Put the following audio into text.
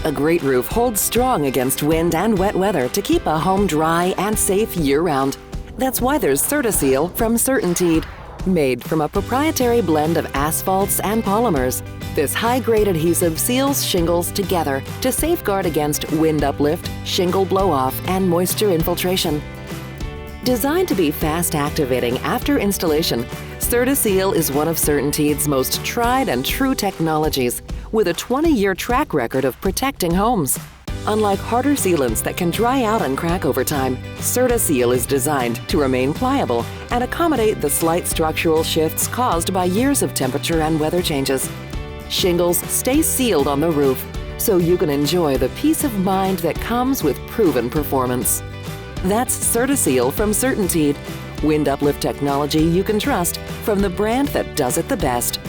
A great roof holds strong against wind and wet weather to keep a home dry and safe year-round. That's why there's CertaSeal from CertainTeed. Made from a proprietary blend of asphalts and polymers, this high-grade adhesive seals shingles together to safeguard against wind uplift, shingle blow-off, and moisture infiltration. Designed to be fast-activating after installation, Certa Seal is one of CertainTeed's most tried and true technologies, with a 20-year track record of protecting homes. Unlike harder sealants that can dry out and crack over time, Certa Seal is designed to remain pliable and accommodate the slight structural shifts caused by years of temperature and weather changes. Shingles stay sealed on the roof, so you can enjoy the peace of mind that comes with proven performance. That's Certa Seal from CertainTeed. Wind uplift technology you can trust from the brand that does it the best.